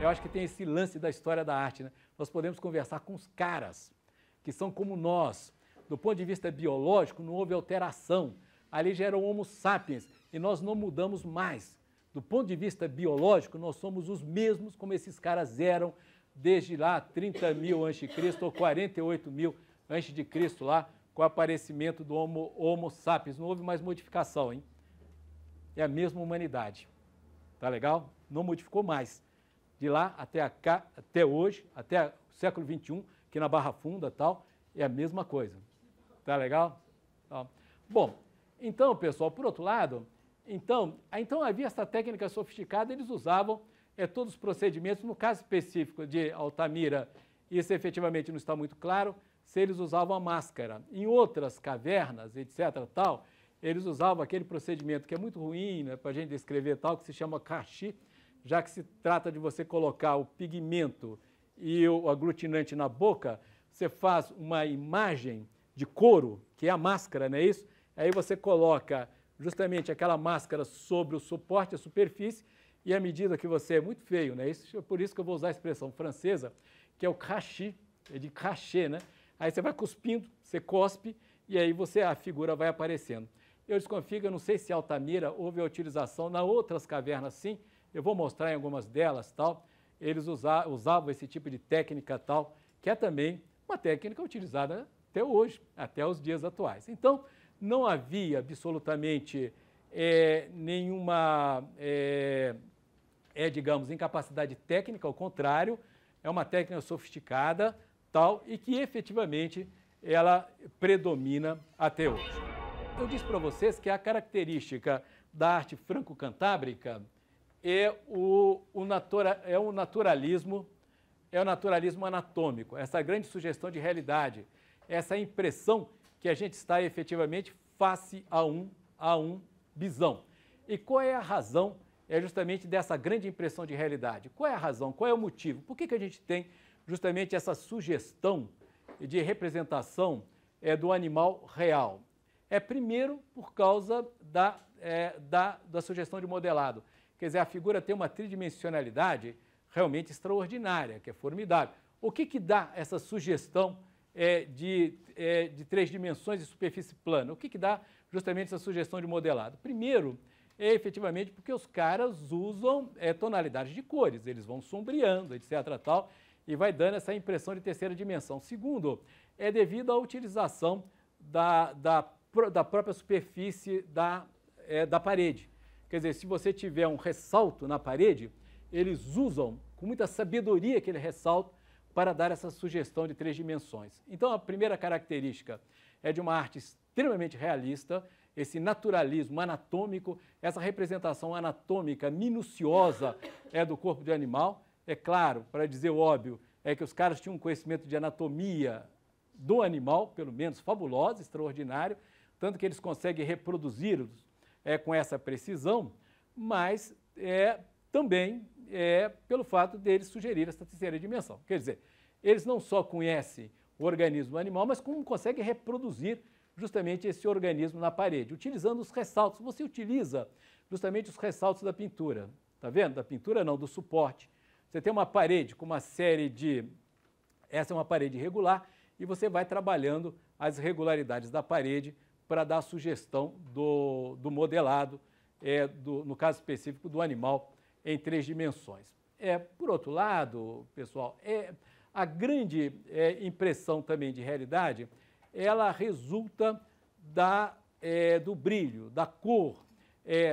eu acho que tem esse lance da história da arte, né? Nós podemos conversar com os caras que são como nós. Do ponto de vista biológico, não houve alteração. Ali já era o Homo sapiens e nós não mudamos mais. Do ponto de vista biológico, nós somos os mesmos como esses caras eram desde lá 30 mil a.C. ou 48 mil a.C. lá, com o aparecimento do Homo sapiens. Não houve mais modificação, hein? É a mesma humanidade. Tá legal? Não modificou mais. De lá até cá, até hoje, até o século XXI, que na Barra Funda e tal, é a mesma coisa. Tá legal? Tá. Bom, então, pessoal, por outro lado, então havia essa técnica sofisticada, eles usavam todos os procedimentos. No caso específico de Altamira, isso efetivamente não está muito claro, se eles usavam a máscara. Em outras cavernas, etc., tal, eles usavam aquele procedimento que é muito ruim, né, para a gente descrever tal, que se chama kashi, já que se trata de você colocar o pigmento e o aglutinante na boca, você faz uma imagem de couro, que é a máscara, não é isso? Aí você coloca justamente aquela máscara sobre o suporte, a superfície, e à medida que você é muito feio, né? Isso, por isso que eu vou usar a expressão francesa, que é o cachê, é de cachê, né? Aí você vai cuspindo, você cospe, e aí a figura vai aparecendo. Eu desconfio, eu não sei se em Altamira houve a utilização, nas outras cavernas sim, eu vou mostrar em algumas delas, tal, eles usavam esse tipo de técnica, tal, que é também uma técnica utilizada até hoje, até os dias atuais. Então, não havia absolutamente nenhuma, digamos, incapacidade técnica, ao contrário, é uma técnica sofisticada, tal, e que efetivamente ela predomina até hoje. Eu disse para vocês que a característica da arte franco-cantábrica é o naturalismo anatômico, essa grande sugestão de realidade, essa impressão que a gente está efetivamente face a um bisão. E qual é a razão justamente dessa grande impressão de realidade? Qual é a razão? Qual é o motivo? Por que a gente tem justamente essa sugestão de representação do animal real? Primeiro, por causa da sugestão de modelado. Quer dizer, a figura tem uma tridimensionalidade realmente extraordinária, que é formidável. O que dá essa sugestão de 3 dimensões e superfície plana? O que dá justamente essa sugestão de modelado? Primeiro, efetivamente porque os caras usam tonalidades de cores, eles vão sombreando, etc., tal, e vai dando essa impressão de terceira dimensão. Segundo, é devido à utilização da própria superfície da parede. Quer dizer, se você tiver um ressalto na parede, eles usam com muita sabedoria aquele ressalto para dar essa sugestão de 3 dimensões. Então, a primeira característica é de uma arte extremamente realista, esse naturalismo anatômico, essa representação anatômica minuciosa do corpo de animal. É claro, para dizer o óbvio, que os caras tinham um conhecimento de anatomia do animal, pelo menos fabuloso, extraordinário, tanto que eles conseguem reproduzi-los com essa precisão, mas também pelo fato deles sugerir essa terceira dimensão. Quer dizer, eles não só conhecem o organismo animal, mas como conseguem reproduzir justamente esse organismo na parede, utilizando os ressaltos. Você utiliza justamente os ressaltos da pintura, tá vendo? Da pintura não, do suporte. Você tem uma parede com uma série de... Essa é uma parede irregular e você vai trabalhando as irregularidades da parede para dar a sugestão do modelado, no caso específico do animal, em 3 dimensões. Por outro lado, pessoal, a grande impressão também de realidade, ela resulta do brilho, da cor,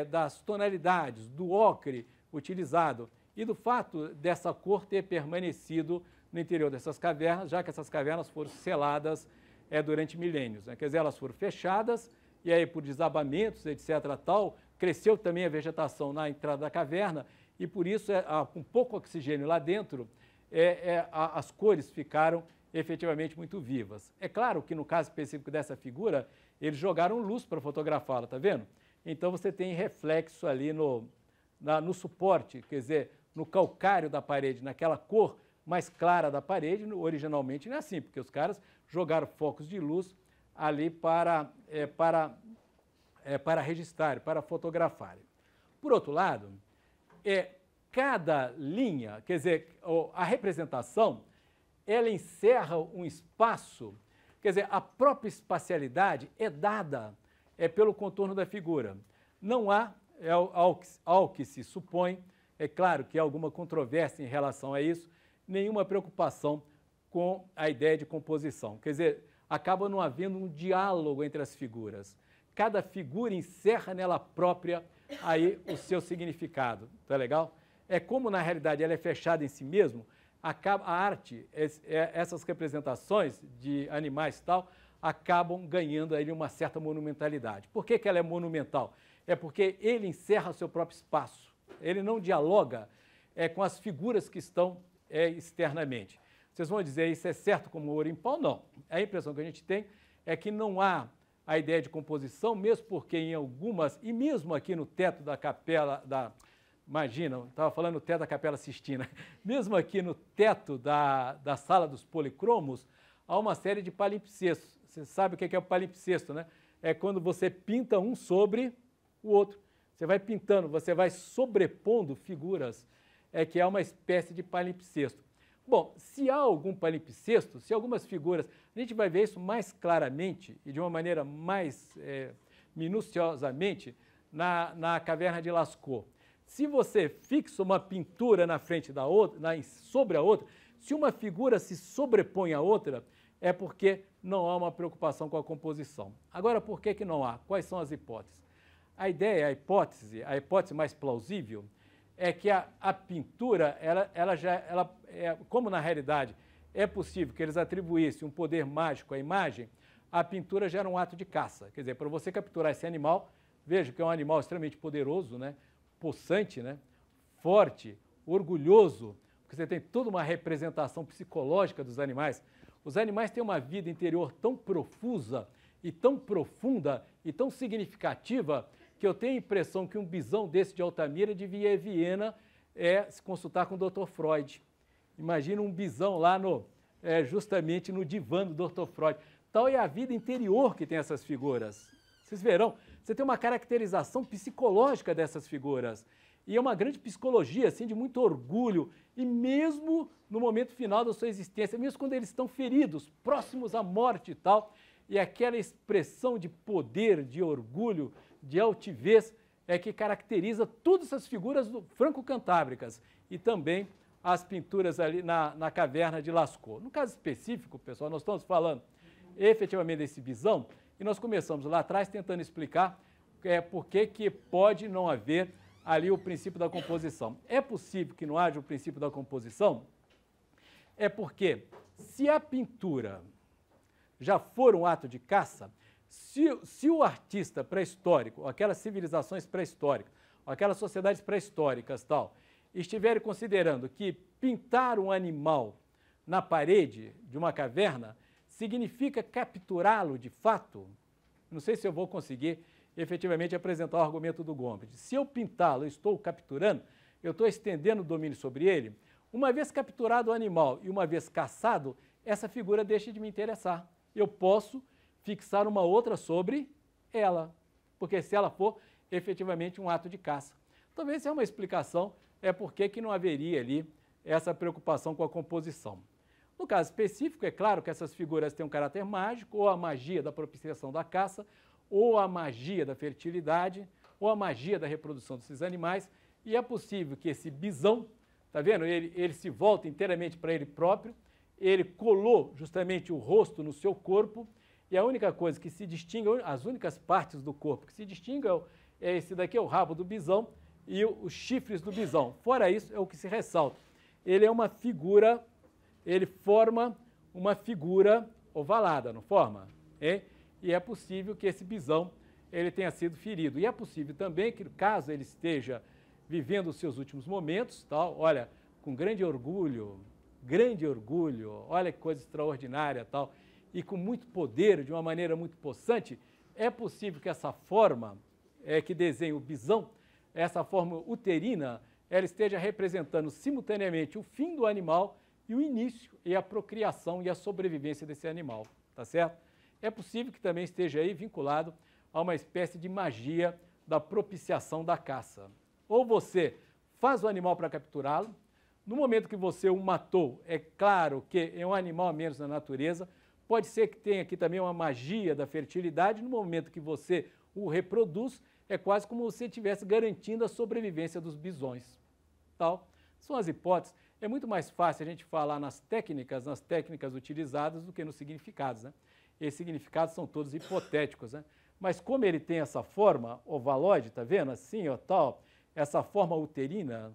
das tonalidades, do ocre utilizado e do fato dessa cor ter permanecido no interior dessas cavernas, já que essas cavernas foram seladas durante milênios, né? Quer dizer, elas foram fechadas e aí por desabamentos, etc., tal, cresceu também a vegetação na entrada da caverna e por isso, com pouco oxigênio lá dentro, as cores ficaram efetivamente muito vivas. É claro que no caso específico dessa figura, eles jogaram luz para fotografá-la, tá vendo? Então você tem reflexo ali no suporte, quer dizer, no calcário da parede, naquela cor mais clara da parede. Originalmente não é assim, porque os caras jogaram focos de luz ali para registrar, para fotografarem. Por outro lado, cada linha, quer dizer, a representação, ela encerra um espaço, quer dizer, a própria espacialidade é dada pelo contorno da figura. Não há, ao que se supõe, é claro que há alguma controvérsia em relação a isso, nenhuma preocupação com a ideia de composição. Quer dizer, acaba não havendo um diálogo entre as figuras. Cada figura encerra nela própria aí o seu significado. Tá legal? É como, na realidade, ela é fechada em si mesmo, a arte, essas representações de animais e tal, acabam ganhando aí uma certa monumentalidade. Por que ela é monumental? É porque ele encerra o seu próprio espaço. Ele não dialoga com as figuras que estão externamente. Vocês vão dizer, isso é certo como ouro em pau? Não. A impressão que a gente tem é que não há a ideia de composição, mesmo porque em algumas, e mesmo aqui no teto da capela, imagina, estava falando no teto da Capela Sistina, mesmo aqui no teto da Sala dos Policromos, há uma série de palimpsestos. Você sabe o que é o palimpsesto, né? É quando você pinta um sobre o outro. Você vai pintando, você vai sobrepondo figuras, que é uma espécie de palimpsesto. Bom, se há algum palimpsesto, se algumas figuras, a gente vai ver isso mais claramente e de uma maneira mais minuciosamente na Caverna de Lascaux. Se você fixa uma pintura na frente da outra, sobre a outra, se uma figura se sobrepõe à outra, é porque não há uma preocupação com a composição. Agora, por que não há? Quais são as hipóteses? A ideia, a hipótese mais plausível, é que a pintura, como na realidade é possível que eles atribuíssem um poder mágico à imagem, a pintura já era um ato de caça. Quer dizer, para você capturar esse animal, veja que é um animal extremamente poderoso, né? Possante, né? Forte, orgulhoso, porque você tem toda uma representação psicológica dos animais. Os animais têm uma vida interior tão profusa e tão profunda e tão significativa que eu tenho a impressão que um bisão desse de Altamira devia ir a Viena se consultar com o Dr. Freud. Imagina um bisão lá justamente no divã do Dr. Freud. Tal é a vida interior que tem essas figuras. Vocês verão, você tem uma caracterização psicológica dessas figuras. E é uma grande psicologia, assim, de muito orgulho. E mesmo no momento final da sua existência, mesmo quando eles estão feridos, próximos à morte e tal, e aquela expressão de poder, de orgulho, de altivez, que caracteriza todas essas figuras franco-cantábricas e também as pinturas ali na Caverna de Lascaux. No caso específico, pessoal, nós estamos falando efetivamente desse bisão, e nós começamos lá atrás tentando explicar por que pode não haver ali o princípio da composição. É possível que não haja o princípio da composição? É porque se a pintura já for um ato de caça, se o artista pré-histórico, aquelas civilizações pré-históricas, aquelas sociedades pré-históricas tal, estiverem considerando que pintar um animal na parede de uma caverna significa capturá-lo de fato, não sei se eu vou conseguir efetivamente apresentar o argumento do Gombrich. Se eu pintá-lo, eu estou capturando, eu estou estendendo o domínio sobre ele, uma vez capturado o animal e uma vez caçado, essa figura deixa de me interessar. Eu posso fixar uma outra sobre ela, porque se ela for efetivamente um ato de caça. Talvez seja uma explicação por que não haveria ali essa preocupação com a composição. No caso específico, é claro que essas figuras têm um caráter mágico, ou a magia da propiciação da caça, ou a magia da fertilidade, ou a magia da reprodução desses animais, e é possível que esse bisão, tá vendo? Ele se volta inteiramente para ele próprio, ele colou justamente o rosto no seu corpo, e a única coisa que se distingue, as únicas partes do corpo que se distinguem esse daqui é o rabo do bisão e os chifres do bisão. Fora isso, é o que se ressalta. Ele é uma figura, ele forma uma figura ovalada, não forma? E é possível que esse bisão ele tenha sido ferido. E é possível também que, caso ele esteja vivendo os seus últimos momentos, tal, olha, com grande orgulho, olha que coisa extraordinária, tal, e com muito poder, de uma maneira muito possante, é possível que essa forma que desenha o bisão, essa forma uterina, ela esteja representando simultaneamente o fim do animal e o início e a procriação e a sobrevivência desse animal, tá certo? É possível que também esteja aí vinculado a uma espécie de magia da propiciação da caça. Ou você faz o animal para capturá-lo. No momento que você o matou, é claro que é um animal a menos na natureza, pode ser que tenha aqui também uma magia da fertilidade. No momento que você o reproduz, é quase como se você estivesse garantindo a sobrevivência dos bisões. Tal. São as hipóteses. É muito mais fácil a gente falar nas técnicas utilizadas do que nos significados, né? Esses significados são todos hipotéticos, né? Mas como ele tem essa forma ovaloide, tá vendo? Assim, ó, tal, essa forma uterina,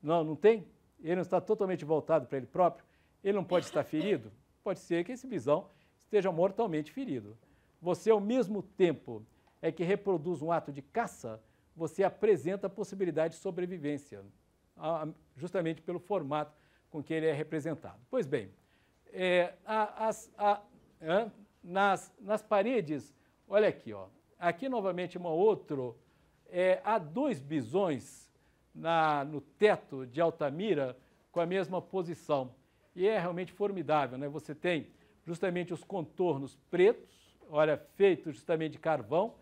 não tem? Ele não está totalmente voltado para ele próprio? Ele não pode estar ferido? Pode ser que esse bisão esteja mortalmente ferido. Você, ao mesmo tempo que reproduz um ato de caça, você apresenta a possibilidade de sobrevivência, justamente pelo formato com que ele é representado. Pois bem, nas paredes, olha aqui, ó, aqui novamente uma outra, há 2 bisões no teto de Altamira com a mesma posição, e é realmente formidável, né? Você tem justamente os contornos pretos, olha, feito justamente de carvão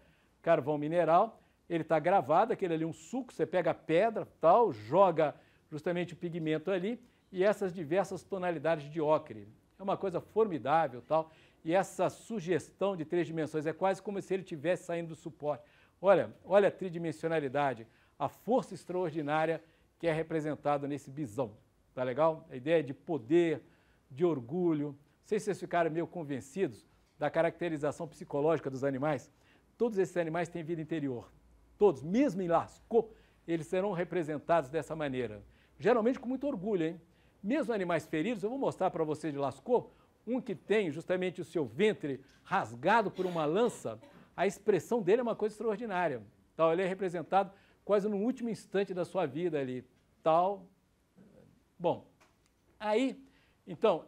mineral. Ele está gravado, aquele ali é um suco, você pega a pedra, tal, joga justamente o pigmento ali, e essas diversas tonalidades de ocre. É uma coisa formidável, tal, e essa sugestão de 3 dimensões, é quase como se ele estivesse saindo do suporte. Olha a tridimensionalidade, a força extraordinária que é representada nesse bisão. Tá legal? A ideia de poder, de orgulho. Não sei se vocês ficaram meio convencidos da caracterização psicológica dos animais. Todos esses animais têm vida interior. Todos, mesmo em Lascaux, eles serão representados dessa maneira. Geralmente com muito orgulho, hein? Mesmo animais feridos, eu vou mostrar para vocês de Lascaux, um que tem justamente o seu ventre rasgado por uma lança, a expressão dele é uma coisa extraordinária. Tal, ele é representado quase no último instante da sua vida ali. Tal. Bom, aí, então,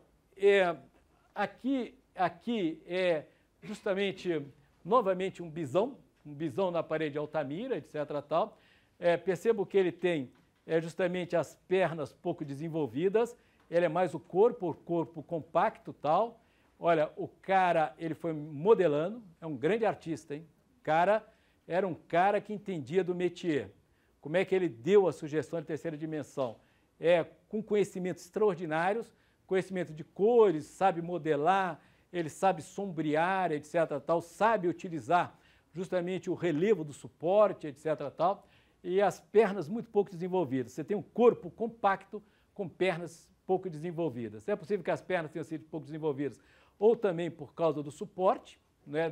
aqui é justamente, novamente, um bisão na parede de Altamira, etc. Tal. Percebo que ele tem justamente as pernas pouco desenvolvidas, ele é mais o corpo compacto, tal. Olha, o cara, ele foi modelando, é um grande artista, hein? Era um cara que entendia do métier. Como é que ele deu a sugestão de terceira dimensão? Com conhecimentos extraordinários, conhecimento de cores, sabe modelar, ele sabe sombrear, etc. Tal, sabe utilizar justamente o relevo do suporte, etc. Tal, e as pernas muito pouco desenvolvidas. Você tem um corpo compacto com pernas pouco desenvolvidas. É possível que as pernas tenham sido pouco desenvolvidas, ou também por causa do suporte, né,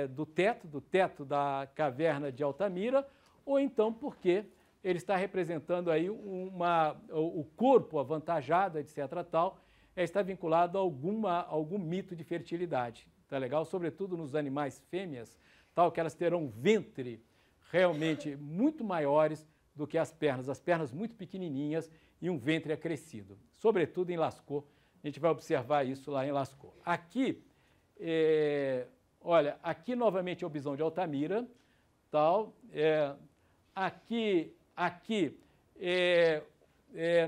do teto da caverna de Altamira, ou então porque ele está representando aí o corpo avantajado, etc. Tal, está vinculado a algum mito de fertilidade, tá legal? Sobretudo nos animais fêmeas, tal, que elas terão ventre realmente muito maiores do que as pernas muito pequenininhas e um ventre acrescido. Sobretudo em Lascaux, a gente vai observar isso lá em Lascaux. Aqui, olha, aqui novamente é o bisão de Altamira, tal, aqui,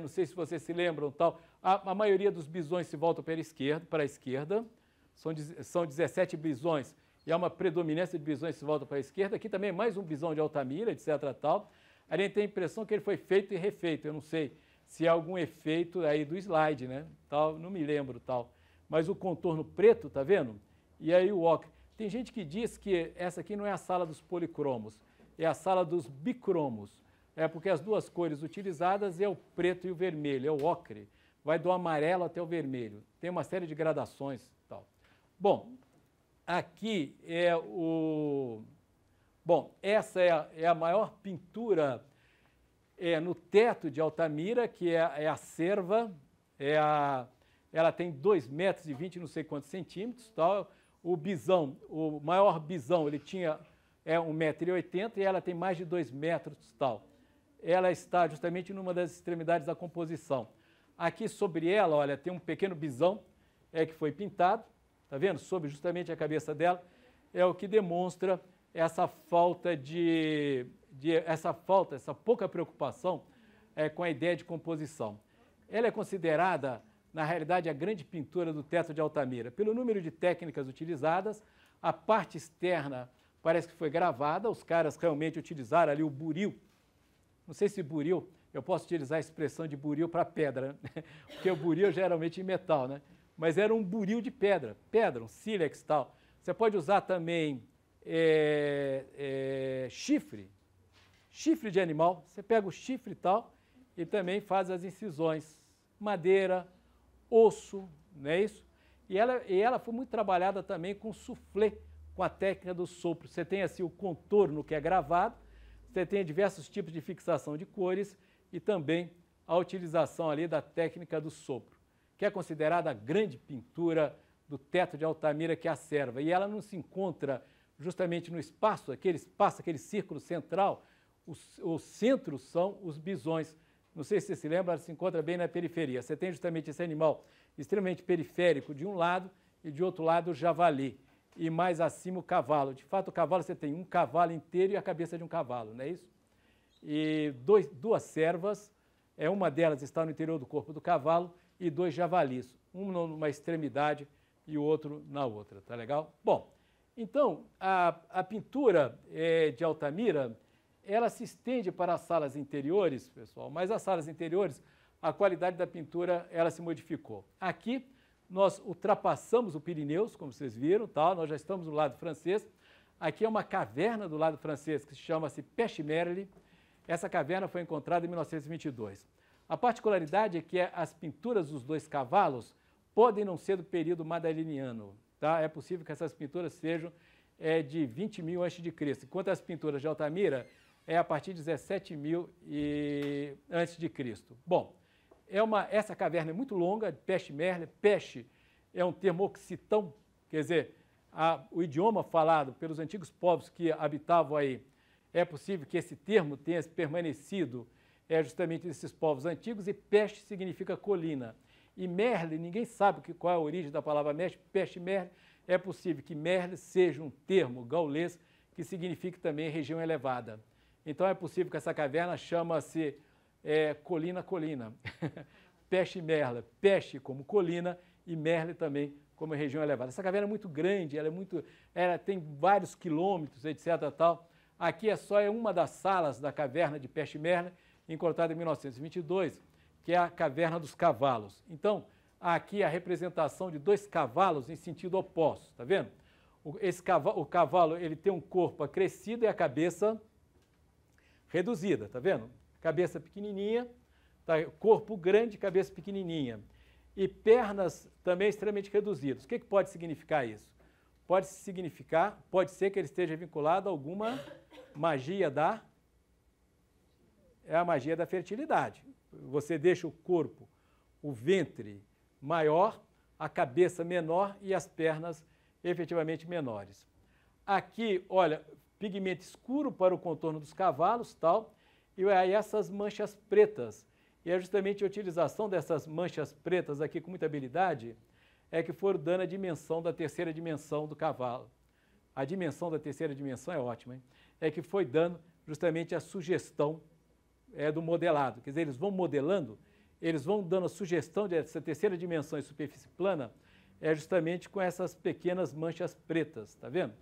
não sei se vocês se lembram, tal, a maioria dos bisões se volta para a esquerda, são 17 bisões, e há uma predominância de bisões que se voltam para a esquerda. Aqui também mais um bisão de Altamira, etc. Tal. A gente tem a impressão que ele foi feito e refeito, eu não sei se há algum efeito aí do slide, né? Tal, não me lembro, tal. Mas o contorno preto, tá vendo? E aí o ocre. Tem gente que diz que essa aqui não é a sala dos policromos, é a sala dos bicromos. Porque as 2 cores utilizadas é o preto e o vermelho, é o ocre. Vai do amarelo até o vermelho. Tem uma série de gradações, tal. Bom, aqui essa é a maior pintura no teto de Altamira, que é a cerva, ela tem 2,20 metros, não sei quantos centímetros, tal. O bisão, o maior bisão, ele tinha 1,80 metro e ela tem mais de 2 metros, tal. Ela está justamente numa das extremidades da composição. Aqui sobre ela, olha, tem um pequeno bisão que foi pintado, tá vendo? Sobre justamente a cabeça dela, é o que demonstra essa falta essa pouca preocupação com a ideia de composição. Ela é considerada, na realidade, a grande pintura do teto de Altamira. Pelo número de técnicas utilizadas, a parte externa parece que foi gravada, os caras realmente utilizaram ali o buril Não sei se buril, eu posso utilizar a expressão de buril para pedra, né? Porque o buril é geralmente em metal, né? Mas era um buril de pedra, um sílex e tal. Você pode usar também chifre de animal. Você pega o chifre e tal e também faz as incisões. Madeira, osso, não é isso? E ela foi muito trabalhada também com soufflé, com a técnica do sopro. Você tem assim o contorno que é gravado, você tem diversos tipos de fixação de cores e também a utilização ali da técnica do sopro, que é considerada a grande pintura do teto de Altamira, que é a Serva. E ela não se encontra justamente no espaço, aquele círculo central. O centro são os bisões. Não sei se você se lembra, ela se encontra bem na periferia. Você tem justamente esse animal extremamente periférico de um lado e de outro lado o javali. E mais acima o cavalo. De fato, o cavalo, você tem um cavalo inteiro e a cabeça de um cavalo, não é isso? E duas servas, uma delas está no interior do corpo do cavalo, e 2 javalis, um numa extremidade e o outro na outra, tá legal? Bom, então, a pintura de Altamira, ela se estende para as salas interiores, pessoal, mas as salas interiores, a qualidade da pintura, ela se modificou. Aqui, nós ultrapassamos o Pirineus, como vocês viram, tá? Nós já estamos do lado francês. Aqui é uma caverna do lado francês que chama-se Pechmerle. Essa caverna foi encontrada em 1922. A particularidade é que as pinturas dos 2 cavalos podem não ser do período madaliniano, tá? É possível que essas pinturas sejam de 20.000 a.C., enquanto as pinturas de Altamira é a partir de 17.000 a.C. Bom, essa caverna é muito longa, Pechmerle. Pech é um termo occitão, quer dizer, o idioma falado pelos antigos povos que habitavam aí, é possível que esse termo tenha permanecido justamente desses povos antigos, e Pech significa colina. E Merle, ninguém sabe qual é a origem da palavra Pechmerle, é possível que Merle seja um termo gaulês que signifique também região elevada. Então é possível que essa caverna chama-se colina. Pechmerle, Pech como colina e Merle também como região elevada. Essa caverna é muito grande, ela tem vários quilômetros, etc. Tal. Aqui é uma das salas da caverna de Pechmerle, encontrada em 1922, que é a Caverna dos Cavalos. Então, aqui a representação de 2 cavalos em sentido oposto, tá vendo? O cavalo ele tem um corpo acrescido e a cabeça reduzida, tá vendo? Cabeça pequenininha, tá? Corpo grande, cabeça pequenininha. E pernas também extremamente reduzidas. O que pode significar isso? Pode ser que ele esteja vinculado a alguma magia a magia da fertilidade. Você deixa o corpo, o ventre maior, a cabeça menor e as pernas efetivamente menores. Aqui, olha, pigmento escuro para o contorno dos cavalos, tal, e aí essas manchas pretas. E é justamente a utilização dessas manchas pretas aqui com muita habilidade que foram dando a dimensão da 3ª dimensão do cavalo. A dimensão da 3ª dimensão é ótima, hein? É que foi dando justamente a sugestão do modelado. Quer dizer, eles vão modelando, eles vão dando a sugestão dessa 3ª dimensão em superfície plana, justamente com essas pequenas manchas pretas, tá vendo?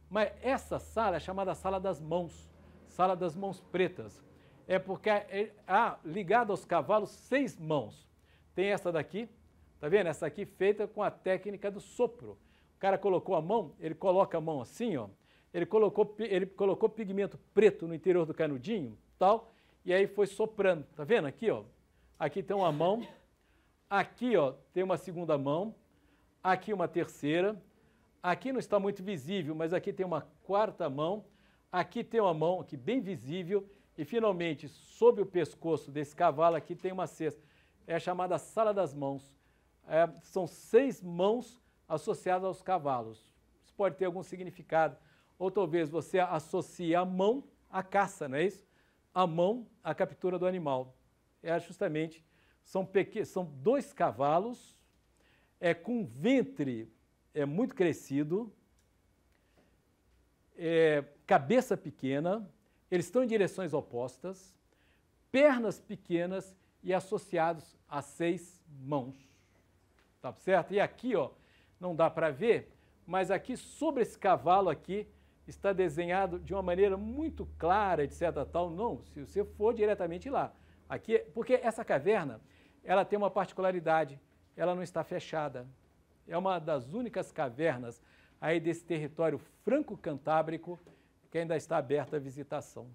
Mas essa sala é chamada Sala das Mãos Pretas. É porque há ligado aos cavalos 6 mãos. Tem essa daqui, tá vendo? Essa aqui feita com a técnica do sopro. O cara colocou a mão, ele coloca a mão assim, ó. Ele colocou pigmento preto no interior do canudinho, tal, e aí foi soprando. Tá vendo aqui, ó? Aqui tem uma mão, aqui, ó, tem uma segunda mão, aqui uma terceira, aqui não está muito visível, mas aqui tem uma 4ª mão, aqui tem uma mão aqui bem visível, e finalmente, sob o pescoço desse cavalo aqui tem uma 6ª. É a chamada Sala das Mãos. São 6 mãos associadas aos cavalos. Isso pode ter algum significado. Ou talvez você associe a mão à caça, não é isso? A mão à captura do animal. Justamente, são 2 cavalos com um ventre muito crescido, cabeça pequena, eles estão em direções opostas, pernas pequenas e associados a 6 mãos. Tá certo? E aqui, ó, não dá para ver, mas aqui sobre esse cavalo aqui está desenhado de uma maneira muito clara, etc. Tal. Não, se você for diretamente lá. Aqui, porque essa caverna, ela tem uma particularidade, ela não está fechada. É uma das únicas cavernas aí desse território franco-cantábrico que ainda está aberta à visitação.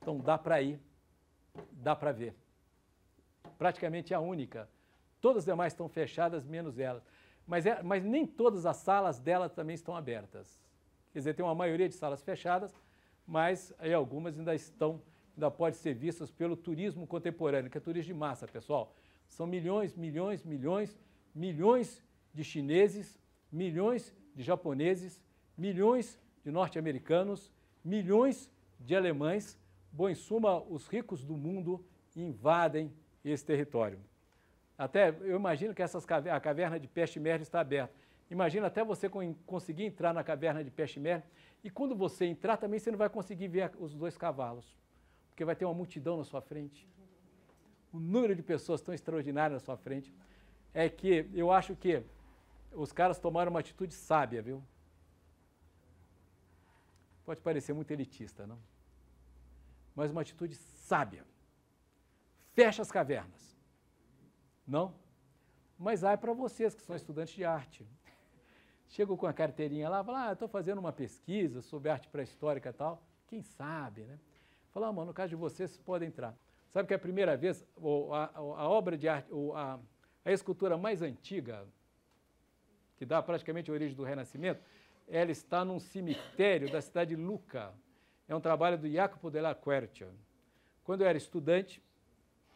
Então dá para ir, dá para ver. Praticamente a única. Todas as demais estão fechadas, menos ela. Mas nem todas as salas dela também estão abertas. Quer dizer, tem uma maioria de salas fechadas, mas aí algumas ainda podem ser vistas pelo turismo contemporâneo, que é turismo de massa, pessoal. São milhões, milhões, milhões, milhões de chineses, milhões de japoneses, milhões de norte-americanos, milhões de alemães. Bom, em suma, os ricos do mundo invadem esse território. Até, eu imagino que a caverna de Peshmerga está aberta. Imagina até você conseguir entrar na caverna de Peshmerga e quando você entrar também você não vai conseguir ver os dois cavalos, porque vai ter uma multidão na sua frente. O número de pessoas tão extraordinário na sua frente é que eu acho que os caras tomaram uma atitude sábia, viu? Pode parecer muito elitista, não? Mas uma atitude sábia. Fecha as cavernas. Não? Mas é para vocês que são estudantes de arte. Chegam com a carteirinha lá, falam, estou fazendo uma pesquisa sobre arte pré-histórica e tal. Quem sabe, né? Fala, mano, no caso de vocês podem entrar. Sabe que é a primeira vez, a obra de arte, a escultura mais antiga, que dá praticamente a origem do Renascimento, ela está num cemitério da cidade de Lucca. É um trabalho do Jacopo della Quercia. Quando eu era estudante,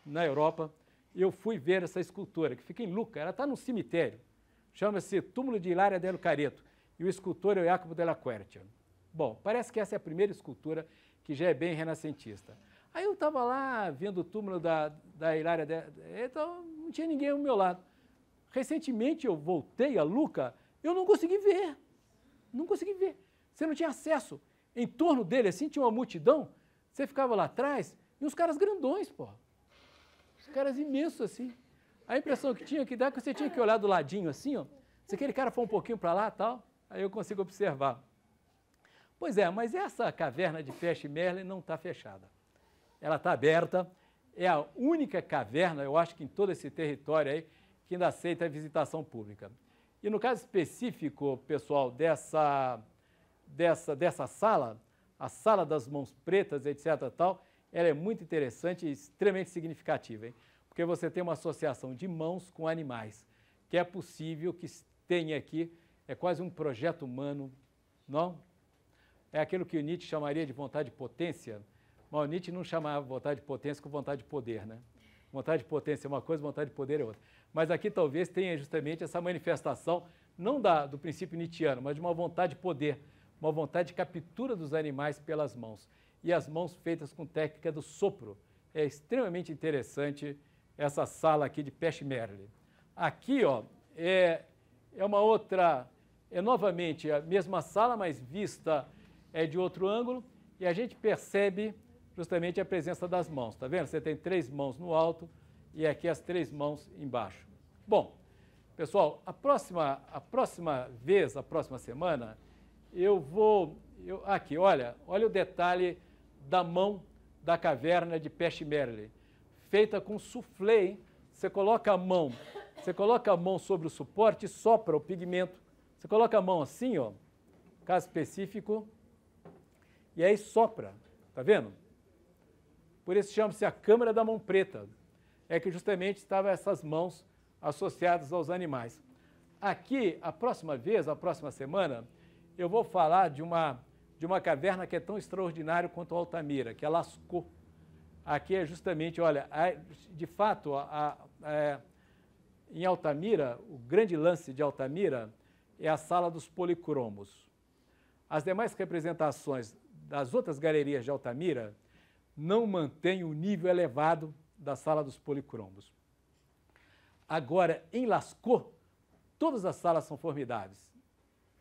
na Europa, eu fui ver essa escultura, que fica em Lucca, ela está num cemitério. Chama-se Túmulo de Ilaria del Careto, e o escultor é o Jacopo della Quercia. Bom, parece que essa é a primeira escultura que já é bem renascentista. Aí eu estava lá vendo o túmulo da Hilária, então não tinha ninguém ao meu lado. Recentemente eu voltei a Lucca, eu não consegui ver. Não consegui ver. Você não tinha acesso. Em torno dele, assim, tinha uma multidão. Você ficava lá atrás e uns caras grandões, pô. Os caras imensos, assim. A impressão que tinha que dar é que você tinha que olhar do ladinho, assim, ó. Se aquele cara for um pouquinho para lá e tal, aí eu consigo observar. Pois é, mas essa caverna de Peshmerga não está fechada. Ela está aberta, é a única caverna, eu acho que em todo esse território aí, que ainda aceita a visitação pública. E no caso específico, pessoal, dessa sala, a Sala das Mãos Pretas, etc. tal, ela é muito interessante e extremamente significativa, hein? Porque você tem uma associação de mãos com animais, que é possível que tenha aqui, é quase um projeto humano, não? É aquilo que o Nietzsche chamaria de vontade de potência, mas o Nietzsche não chamava vontade de potência com vontade de poder, né? Vontade de potência é uma coisa, vontade de poder é outra. Mas aqui talvez tenha justamente essa manifestação, não do princípio nietzschiano, mas de uma vontade de poder, uma vontade de captura dos animais pelas mãos. E as mãos feitas com técnica do sopro. É extremamente interessante essa sala aqui de Peshmerga. Aqui, ó, é uma outra, é novamente a mesma sala, mas vista de outro ângulo, e a gente percebe justamente a presença das mãos. Tá vendo? Você tem 3 mãos no alto e aqui as 3 mãos embaixo. Bom, pessoal, a próxima vez, a próxima semana, aqui, olha o detalhe da mão da caverna de Peshmerga, feita com soufflé, hein? Você coloca a mão sobre o suporte e sopra o pigmento. Você coloca a mão assim, ó, caso específico, e aí sopra, tá vendo? Por isso chama-se a câmara da mão preta, é que justamente estavam essas mãos associadas aos animais. Aqui, a próxima vez, a próxima semana, eu vou falar de uma caverna que é tão extraordinária quanto a Altamira, que é Lascaux. Aqui é justamente, olha, de fato, em Altamira, o grande lance de Altamira é a sala dos policromos. As demais representações das outras galerias de Altamira não mantêm o nível elevado da sala dos policromos. Agora, em Lascaux, todas as salas são formidáveis.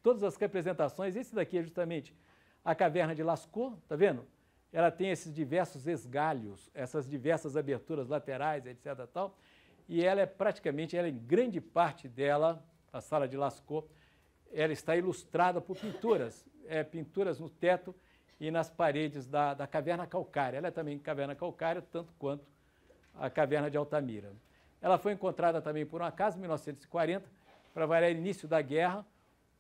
Todas as representações, esse daqui é justamente a caverna de Lascaux, tá vendo? Ela tem esses diversos esgalhos, essas diversas aberturas laterais, etc. tal, e ela é praticamente, em grande parte dela, a sala de Lascaux, ela está ilustrada por pinturas, pinturas no teto e nas paredes da caverna calcária. Ela é também caverna calcária, tanto quanto a caverna de Altamira. Ela foi encontrada também por um acaso em 1940, para variar início da guerra.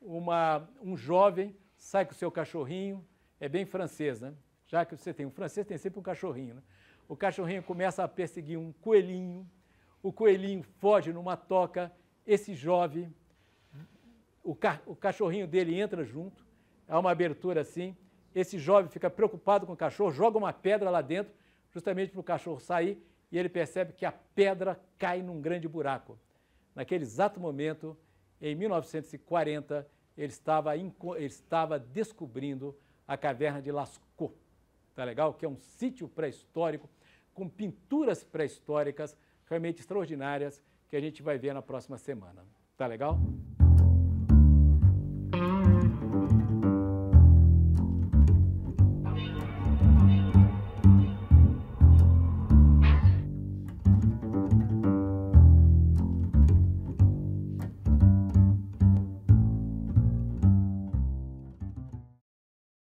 Um jovem sai com o seu cachorrinho, é bem francês, né? Já que você tem um francês, tem sempre um cachorrinho, né? O cachorrinho começa a perseguir um coelhinho, o coelhinho foge numa toca, esse jovem, o cachorrinho dele entra junto, há uma abertura assim, esse jovem fica preocupado com o cachorro, joga uma pedra lá dentro, justamente para o cachorro sair, e ele percebe que a pedra cai num grande buraco. Naquele exato momento, em 1940, ele estava descobrindo a caverna de Lascaux, tá legal? Que é um sítio pré-histórico com pinturas pré-históricas realmente extraordinárias que a gente vai ver na próxima semana. Tá legal?